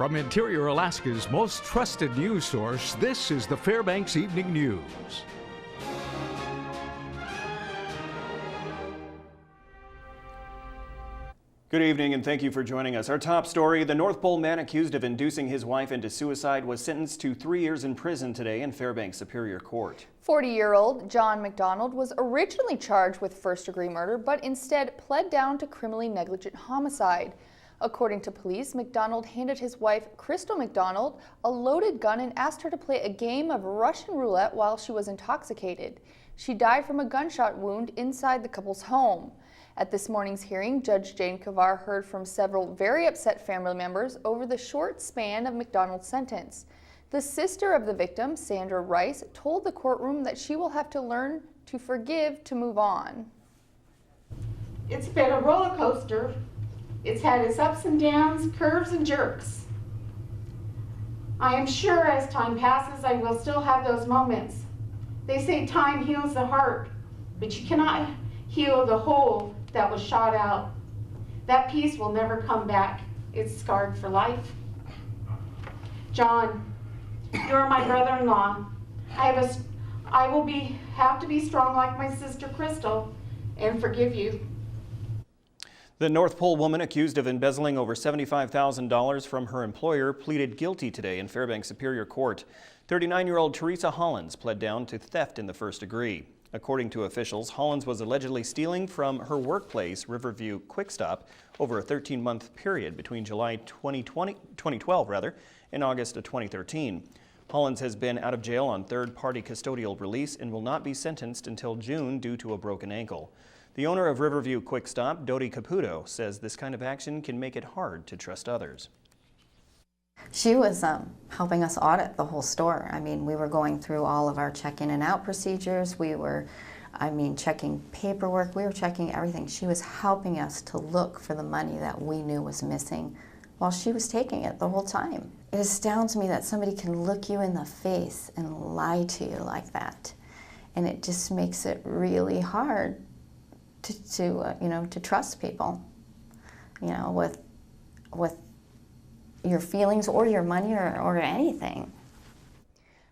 From Interior Alaska's most trusted news source, this is the Fbx Evening News. Good evening and thank you for joining us. Our top story, the North Pole man accused of inducing his wife into suicide was sentenced to 3 years in prison today in Fairbanks Superior Court. 40-year-old John McDonald was originally charged with first-degree murder, but instead pled down to criminally negligent homicide. According to police, McDonald handed his wife, Crystal McDonald, a loaded gun and asked her to play a game of Russian roulette while she was intoxicated. She died from a gunshot wound inside the couple's home. At this morning's hearing, Judge Jane Kavar heard from several very upset family members over the short span of McDonald's sentence. The sister of the victim, Sandra Rice, told the courtroom that she will have to learn to forgive to move on. It's been a roller coaster. It's had its ups and downs, curves and jerks. I am sure as time passes, I will still have those moments. They say time heals the heart, but you cannot heal the hole that was shot out. That piece will never come back. It's scarred for life. John, you're my brother-in-law. I will have to be strong like my sister Crystal and forgive you. The North Pole woman accused of embezzling over $75,000 from her employer pleaded guilty today in Fairbanks Superior Court. 39-year-old Teresa Hollins pled down to theft in the first degree. According to officials, Hollins was allegedly stealing from her workplace, Riverview Quick Stop, over a 13-month period between July 2012 and August of 2013. Hollins has been out of jail on third-party custodial release and will not be sentenced until June due to a broken ankle. The owner of Riverview Quick Stop, Dodi Caputo, says this kind of action can make it hard to trust others. She was helping us audit the whole store. I mean, we were going through all of our check-in and out procedures. We were, checking paperwork. We were checking everything. She was helping us to look for the money that we knew was missing while she was taking it the whole time. It astounds me that somebody can look you in the face and lie to you like that. And it just makes it really hard to trust people, with your feelings or your money or anything.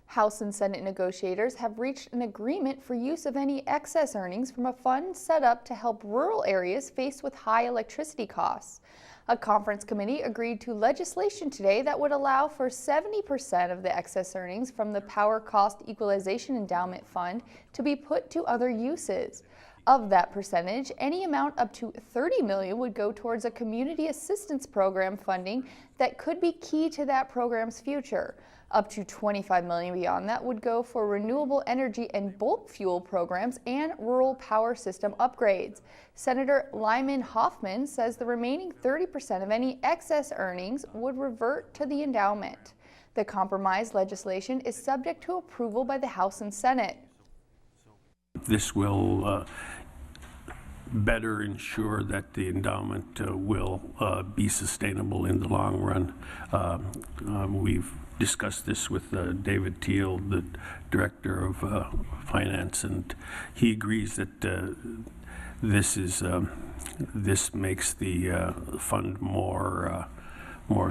House and Senate negotiators have reached an agreement for use of any excess earnings from a fund set up to help rural areas faced with high electricity costs. A conference committee agreed to legislation today that would allow for 70% of the excess earnings from the Power Cost Equalization Endowment Fund to be put to other uses. Of that percentage, any amount up to $30 million would go towards a community assistance program funding that could be key to that program's future. Up to $25 million beyond that would go for renewable energy and bulk fuel programs and rural power system upgrades. Senator Lyman Hoffman says the remaining 30% of any excess earnings would revert to the endowment. The compromise legislation is subject to approval by the House and Senate. This will better ensure that the endowment will be sustainable in the long run. We've discussed this with David Teal, the Director of Finance, and he agrees that this makes the fund more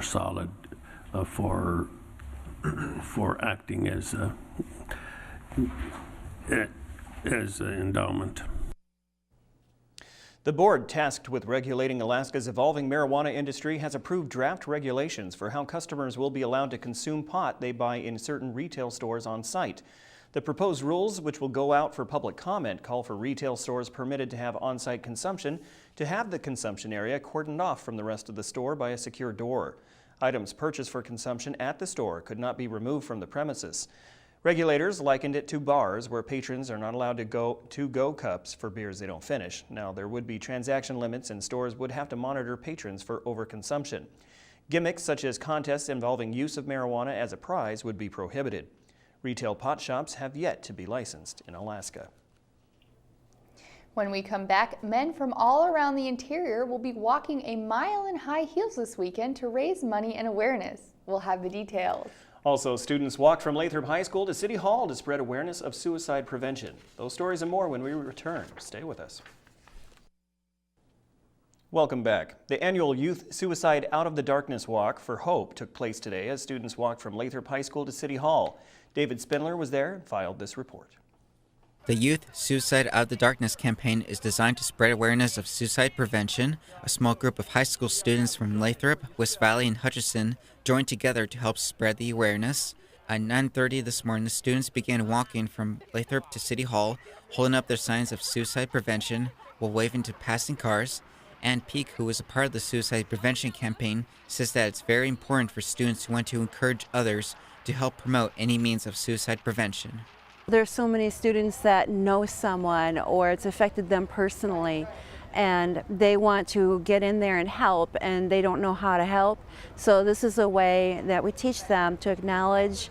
solid for acting as an endowment. The board tasked with regulating Alaska's evolving marijuana industry has approved draft regulations for how customers will be allowed to consume pot they buy in certain retail stores on site. The proposed rules, which will go out for public comment, call for retail stores permitted to have on-site consumption to have the consumption area cordoned off from the rest of the store by a secure door. Items purchased for consumption at the store could not be removed from the premises. Regulators likened it to bars where patrons are not allowed to go cups for beers they don't finish. Now, there would be transaction limits and stores would have to monitor patrons for overconsumption. Gimmicks such as contests involving use of marijuana as a prize would be prohibited. Retail pot shops have yet to be licensed in Alaska. When we come back, men from all around the interior will be walking a mile in high heels this weekend to raise money and awareness. We'll have the details. Also, students walked from Lathrop High School to City Hall to spread awareness of suicide prevention. Those stories and more when we return. Stay with us. Welcome back. The annual Youth Suicide Out of the Darkness Walk for Hope took place today as students walked from Lathrop High School to City Hall. David Spindler was there and filed this report. The Youth Suicide Out of the Darkness campaign is designed to spread awareness of suicide prevention. A small group of high school students from Lathrop, West Valley, and Hutchinson joined together to help spread the awareness. At 9:30 this morning, the students began walking from Lathrop to City Hall, holding up their signs of suicide prevention while waving to passing cars. Ann Peak, who was a part of the suicide prevention campaign, says that it's very important for students who want to encourage others to help promote any means of suicide prevention. There's so many students that know someone or it's affected them personally and they want to get in there and help and they don't know how to help. So this is a way that we teach them to acknowledge,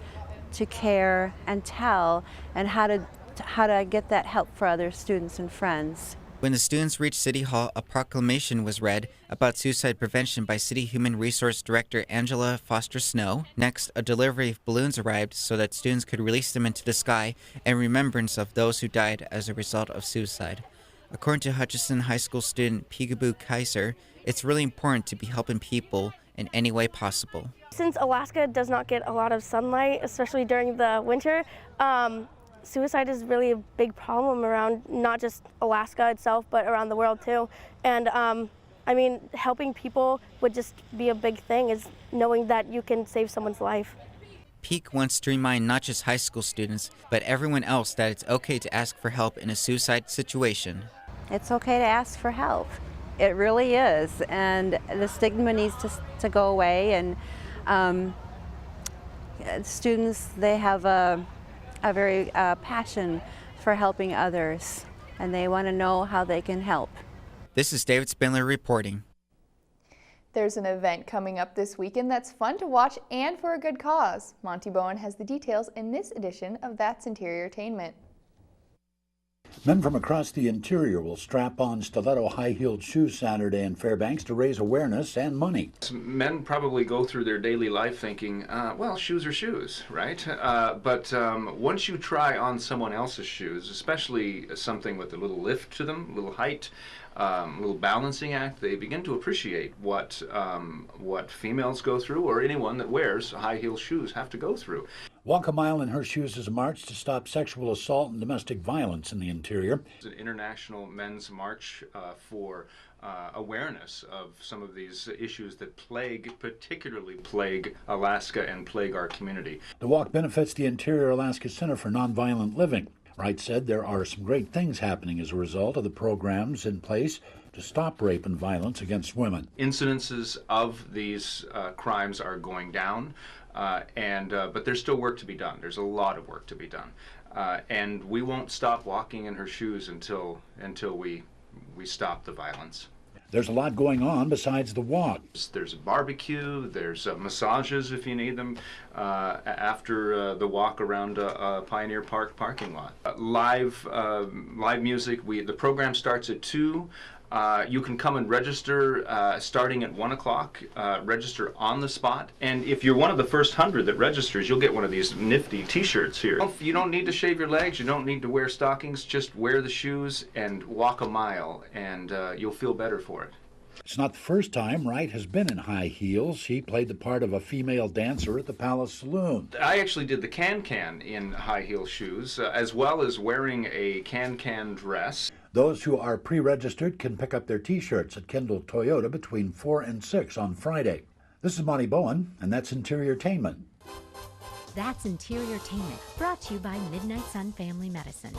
to care, and tell, and how to get that help for other students and friends. When the students reached City Hall, a proclamation was read about suicide prevention by City Human Resource Director Angela Foster Snow. Next, a delivery of balloons arrived so that students could release them into the sky in remembrance of those who died as a result of suicide. According to Hutchinson High School student Peekaboo Kaiser, it's really important to be helping people in any way possible. Since Alaska does not get a lot of sunlight, especially during the winter, suicide is really a big problem around not just Alaska itself, but around the world too. And I mean, helping people would just be a big thing, is knowing that you can save someone's life. Peak wants to remind not just high school students, but everyone else that it's okay to ask for help in a suicide situation. It's okay to ask for help. It really is. And the stigma needs to go away. And students, they have a very passion for helping others, and they want to know how they can help. This is David Spindler reporting. There's an event coming up this weekend that's fun to watch and for a good cause. Monty Bowen has the details in this edition of That's Interiortainment. Men from across the interior will strap on stiletto high-heeled shoes Saturday in Fairbanks to raise awareness and money. Men probably go through their daily life thinking, well, shoes are shoes, right? But once you try on someone else's shoes, especially something with a little lift to them, a little height, a little balancing act, they begin to appreciate what females go through, or anyone that wears high-heeled shoes have to go through. Walk a Mile in Her Shoes is a march to stop sexual assault and domestic violence in the interior. It's an international men's march for awareness of some of these issues that particularly plague Alaska and plague our community. The walk benefits the Interior Alaska Center for Nonviolent Living. Wright said there are some great things happening as a result of the programs in place to stop rape and violence against women. Incidences of these crimes are going down. But there's still work to be done. There's a lot of work to be done. And we won't stop walking in her shoes until we stop the violence. There's a lot going on besides the walk. There's a barbecue, there's massages if you need them after the walk around Pioneer Park parking lot. Live music. The program starts at 2. You can come and register starting at 1 o'clock, register on the spot. And if you're one of the first 100 that registers, you'll get one of these nifty t-shirts here. You don't need to shave your legs, you don't need to wear stockings, just wear the shoes and walk a mile, and you'll feel better for it. It's not the first time Wright has been in high heels. He played the part of a female dancer at the Palace Saloon. I actually did the can-can in high heel shoes, as well as wearing a can-can dress. Those who are pre-registered can pick up their T-shirts at Kendall Toyota between 4 and 6 on Friday. This is Monty Bowen, and that's Interiortainment. That's Interiortainment, brought to you by Midnight Sun Family Medicine.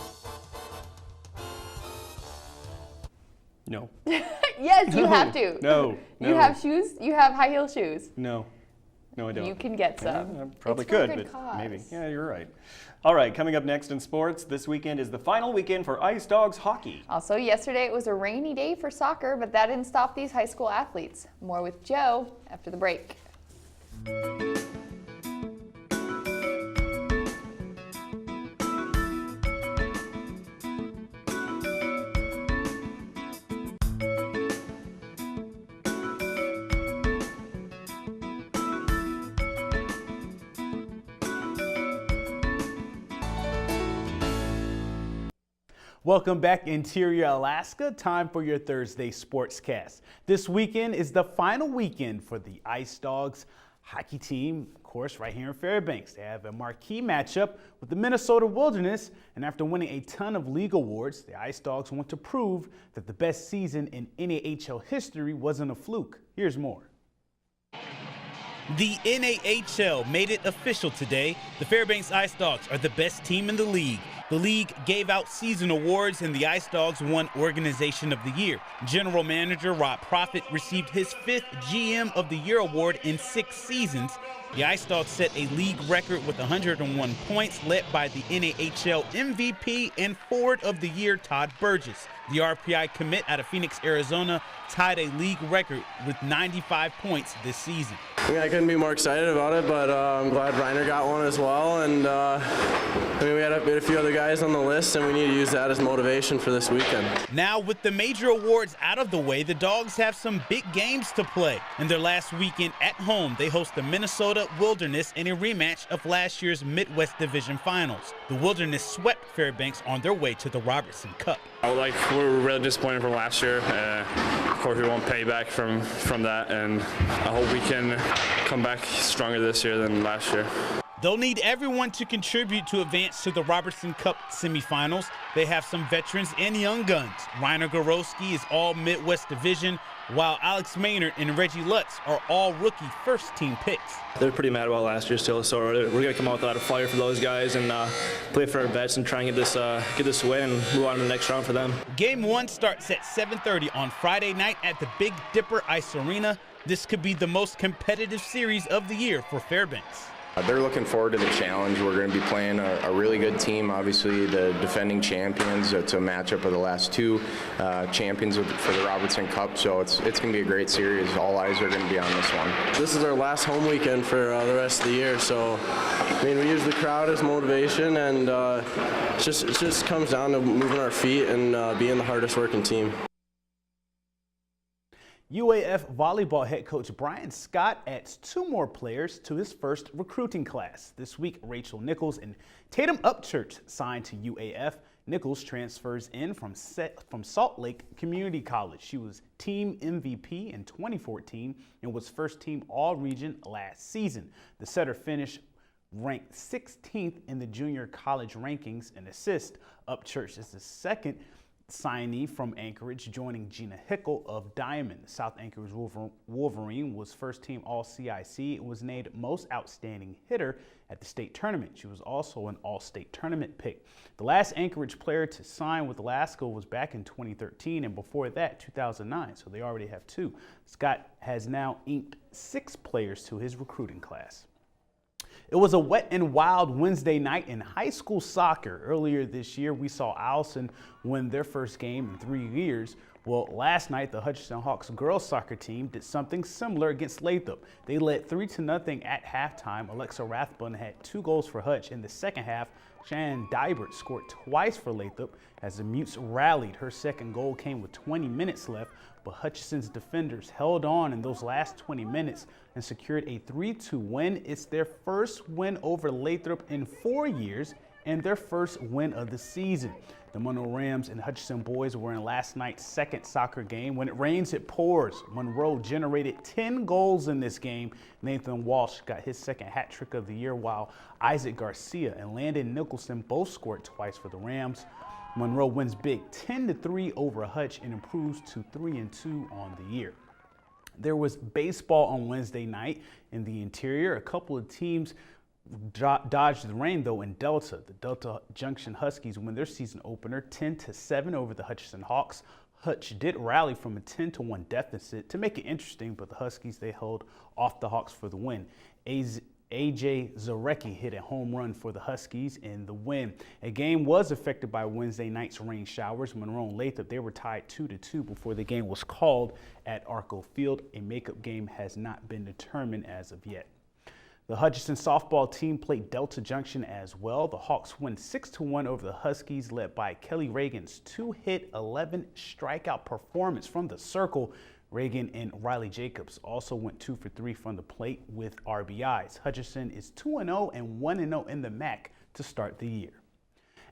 No. Yes, you have to. No. You have shoes? You have high heel shoes? No, I don't. You can get some. Yeah, I probably It's for a could, good but cause. maybe. Yeah, you're right. All right, coming up next in sports, this weekend is the final weekend for Ice Dogs hockey. Also, yesterday it was a rainy day for soccer, but that didn't stop these high school athletes. More with Joe after the break. Welcome back, Interior Alaska. Time for your Thursday Sportscast. This weekend is the final weekend for the Ice Dogs hockey team, of course, right here in Fairbanks. They have a marquee matchup with the Minnesota Wilderness, and after winning a ton of league awards, the Ice Dogs want to prove that the best season in NAHL history wasn't a fluke. Here's more. The NAHL made it official today. The Fairbanks Ice Dogs are the best team in the league. The league gave out season awards, and the Ice Dogs won Organization of the Year. General Manager Rob Proffitt received his 5th GM of the Year award in 6 seasons. The Ice Dogs set a league record with 101 points, led by the NAHL MVP and Forward of the Year Todd Burgess. The RPI commit out of Phoenix, Arizona, tied a league record with 95 points this season. I couldn't be more excited about it, but I'm glad Reiner got one as well. And we had a few other guys on the list, and we need to use that as motivation for this weekend. Now, with the major awards out of the way, the Dogs have some big games to play. In their last weekend at home, they host the Minnesota Wilderness in a rematch of last year's Midwest Division Finals. The Wilderness swept Fairbanks on their way to the Robertson Cup. We were really disappointed from last year. Of course, we won't pay back from that, and I hope we can come back stronger this year than last year. They'll need everyone to contribute to advance to the Robertson Cup semifinals. They have some veterans and young guns. Reiner Gorowski is all Midwest Division, while Alex Maynard and Reggie Lutz are all rookie first-team picks. They're pretty mad about last year still, so we're going to come out with a lot of fire for those guys and play for our vets and try and get this win and move on to the next round for them. Game 1 starts at 7:30 on Friday night at the Big Dipper Ice Arena. This could be the most competitive series of the year for Fairbanks. They're looking forward to the challenge. We're going to be playing a really good team, obviously the defending champions. It's a matchup of the last 2 champions for the Robertson Cup, so it's going to be a great series. All eyes are going to be on this one. This is our last home weekend for the rest of the year, so we use the crowd as motivation, and it just comes down to moving our feet and being the hardest working team. UAF volleyball head coach Brian Scott adds 2 more players to his first recruiting class. This week, Rachel Nichols and Tatum Upchurch signed to UAF. Nichols transfers in from Salt Lake Community College. She was team MVP in 2014 and was first team All-Region last season. The setter finished ranked 16th in the junior college rankings in assist. Upchurch is the second signee from Anchorage, joining Gina Hickel of Diamond. The South Anchorage Wolverine was first team All-CIC and was named most outstanding hitter at the state tournament. She was also an all-state tournament pick. The last Anchorage player to sign with Alaska was back in 2013, and before that, 2009, so they already have 2. Scott has now inked 6 players to his recruiting class. It was a wet and wild Wednesday night in high school soccer. Earlier this year, we saw Allison win their first game in 3 years. Well, last night, the Hutchinson Hawks girls soccer team did something similar against Lathrop. They led 3-0 at halftime. Alexa Rathbun had 2 goals for Hutch. In the second half, Shannon Dybert scored twice for Lathrop as the Mutes rallied. Her second goal came with 20 minutes left, but Hutchinson's defenders held on in those last 20 minutes and secured a 3-2 win. It's their first win over Lathrop in 4 years and their first win of the season. The Monroe Rams and Hutchinson boys were in last night's second soccer game. When it rains, it pours. Monroe generated 10 goals in this game. Nathan Walsh got his second hat trick of the year, while Isaac Garcia and Landon Nicholson both scored twice for the Rams. Monroe wins big 10-3 over Hutch and improves to 3-2 on the year. There was baseball on Wednesday night in the interior. A couple of teams dodged the rain, though, in Delta. The Delta Junction Huskies win their season opener 10-7 over the Hutchinson Hawks. Hutch did rally from a 10-1 deficit to make it interesting, but the Huskies, they held off the Hawks for the win. A.J. Zarecki hit a home run for the Huskies in the win. A game was affected by Wednesday night's rain showers. Monroe and Lathrop, they were tied 2-2 before the game was called at Arco Field. A makeup game has not been determined as of yet. The Hutchinson softball team played Delta Junction as well. The Hawks win 6-1 over the Huskies, led by Kelly Reagan's 2-hit, 11 strikeout performance from the circle. Reagan and Riley Jacobs also went 2 for 3 from the plate with RBIs. Hutchinson is 2-0 and 1-0 in the MAC to start the year.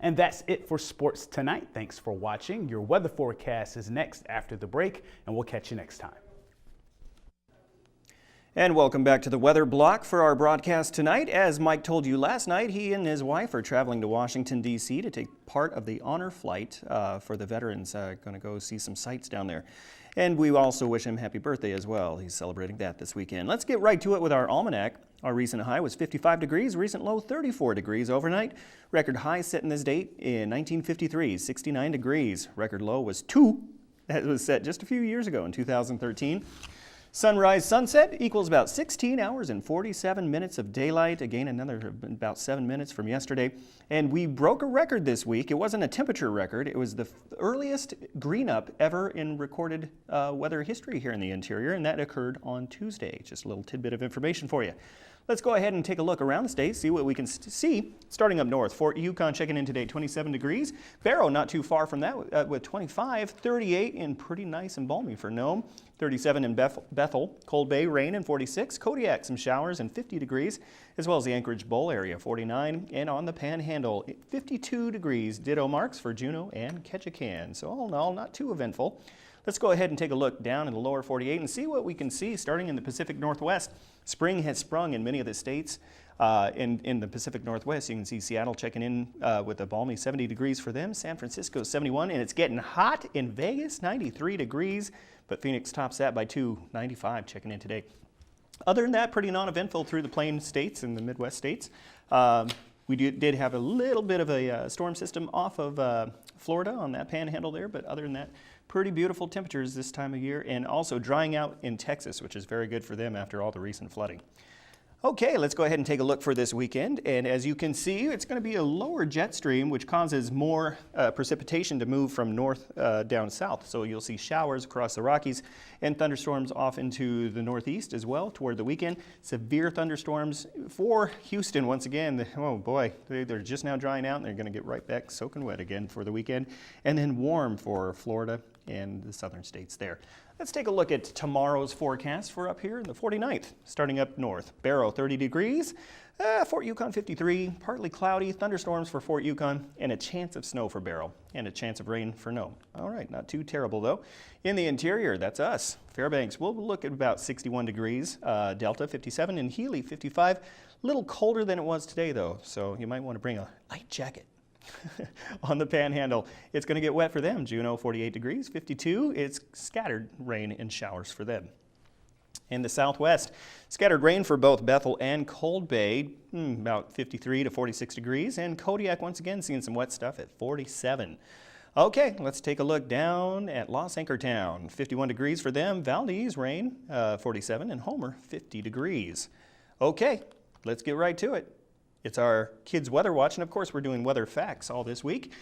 And that's it for sports tonight. Thanks for watching. Your weather forecast is next after the break, and we'll catch you next time. And welcome back to the weather block for our broadcast tonight. As Mike told you last night, he and his wife are traveling to Washington, D.C. to take part of the honor flight for the veterans. Going to go see some sights down there. And we also wish him happy birthday as well. He's celebrating that this weekend. Let's get right to it with our almanac. Our recent high was 55 degrees, recent low 34 degrees overnight. Record high set in this date in 1953, 69 degrees. Record low was 2. That was set just a few years ago in 2013. Sunrise sunset equals about 16 hours and 47 minutes of daylight. Again, another about 7 minutes from yesterday. And we broke a record this week. It wasn't a temperature record. It was the earliest green up ever in recorded weather history here in the interior, and that occurred on Tuesday. Just a little tidbit of information for you. Let's go ahead and take a look around the state, see what we can see. Starting up north, Fort Yukon checking in today, 27 degrees. Barrow not too far from that with 25, 38 and pretty nice and balmy for Nome. 37 in Bethel, Cold Bay, rain and 46. Kodiak, some showers and 50 degrees, as well as the Anchorage Bowl area, 49. And on the Panhandle, 52 degrees, ditto marks for Juneau and Ketchikan. So all in all, not too eventful. Let's go ahead and take a look down in the lower 48 and see what we can see starting in the Pacific Northwest. Spring has sprung in many of the states. In the Pacific Northwest, you can see Seattle checking in with a balmy 70 degrees for them. San Francisco 71, and it's getting hot in Vegas, 93 degrees. But Phoenix tops that by 2, 95 checking in today. Other than that, pretty non-eventful through the plain states and the Midwest states. We did have a little bit of a storm system off of Florida on that panhandle there, but other than that, pretty beautiful temperatures this time of year, and also drying out in Texas, which is very good for them after all the recent flooding. Okay, let's go ahead and take a look for this weekend. And as you can see, it's going to be a lower jet stream, which causes more precipitation to move from north down south. So you'll see showers across the Rockies and thunderstorms off into the northeast as well toward the weekend. Severe thunderstorms for Houston once again. Oh boy, they're just now drying out and they're going to get right back soaking wet again for the weekend. And then warm for Florida and the southern states there. Let's take a look at tomorrow's forecast for up here in the 49th, starting up north. Barrow 30 degrees, Fort Yukon 53, partly cloudy, thunderstorms for Fort Yukon, and a chance of snow for Barrow, and a chance of rain for Nome. All right, not too terrible though. In the interior, that's us. Fairbanks, we'll look at about 61 degrees, Delta 57, and Healy 55. A little colder than it was today though, so you might want to bring a light jacket. On the Panhandle, it's going to get wet for them. Juneau 48 degrees, 52. It's scattered rain and showers for them. In the southwest, scattered rain for both Bethel and Cold Bay, about 53 to 46 degrees. And Kodiak, once again, seeing some wet stuff at 47. Okay, let's take a look down at Los Anchortown. 51 degrees for them. Valdez, rain, 47. And Homer, 50 degrees. Okay, let's get right to it. It's our Kids Weather Watch, and of course we're doing weather facts all this week.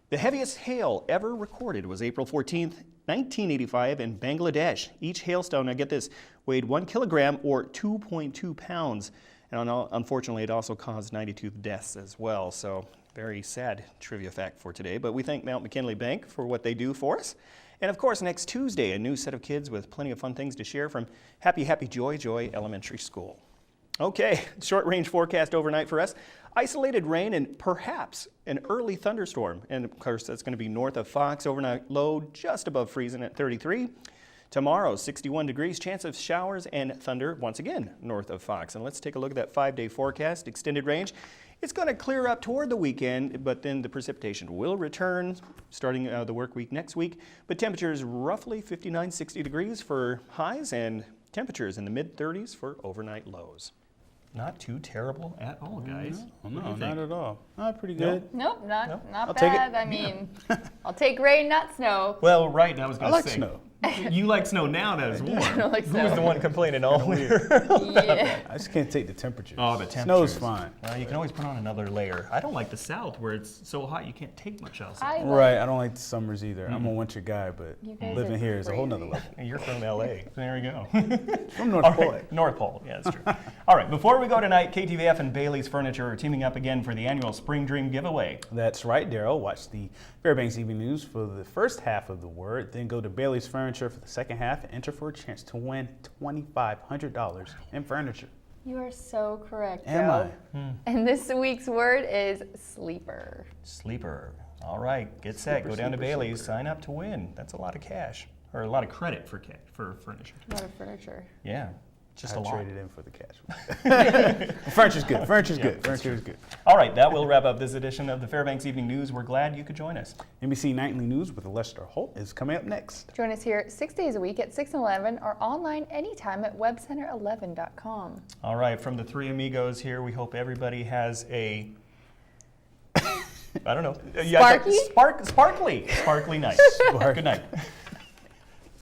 The heaviest hail ever recorded was April 14th, 1985 in Bangladesh. Each hailstone, now get this, weighed 1 kilogram or 2.2 pounds. And unfortunately, it also caused 92 deaths as well. So very sad trivia fact for today. But we thank Mount McKinley Bank for what they do for us. And of course, next Tuesday, a new set of kids with plenty of fun things to share from Happy Joy Elementary School. Okay, short range forecast overnight for us. Isolated rain and perhaps an early thunderstorm. And of course, that's going to be north of Fox. Overnight low just above freezing at 33. Tomorrow, 61 degrees, chance of showers and thunder once again north of Fox. And let's take a look at that 5-day forecast, extended range. It's going to clear up toward the weekend, but then the precipitation will return starting the work week next week. But temperatures roughly 59, 60 degrees for highs and temperatures in the mid-30s for overnight lows. Not too terrible at all, guys. No, not at all. Pretty good. Nope, not I'll bad. take it. I mean, I'll take rain, not snow. Well, right, I was going to say. I like snow. You like snow now that it's warm. I don't like Who snow. was the one complaining all winter? Yeah. I just can't take the temperatures. Oh, the temperatures. Snow's fine. Well, you can always put on another layer. I don't like the South where it's so hot you can't take much else. Right, I don't like the summers either. I'm a winter guy, but You guys living are here is a whole nother crazy. level. You're from LA. There you go. From North All Pole. right, North Pole, yeah, that's true. All right, before we go tonight, KTVF and Bailey's Furniture are teaming up again for the annual Spring Dream giveaway. That's right, Daryl. Watch the Fairbanks Evening News for the first half of the word, then go to Bailey's Furniture for the second half and enter for a chance to win $2,500 in furniture. You are so correct, Am Joe. I? And this week's word is sleeper. Sleeper. All right, get set. Go down to Bailey's. Sign up to win. That's a lot of cash, or a lot of credit for furniture. A lot of furniture. Yeah, just a lot. Traded in for the cash. Furniture's good. Furniture's good. Furniture's good. All right, that will wrap up this edition of the Fairbanks Evening News. We're glad you could join us. NBC Nightly News with Lester Holt is coming up next. Join us here 6 days a week at 6 and 11 or online anytime at webcenter11.com. All right, from the three amigos here, we hope everybody has a, I don't know. Sparky? Sparkly night. Good night.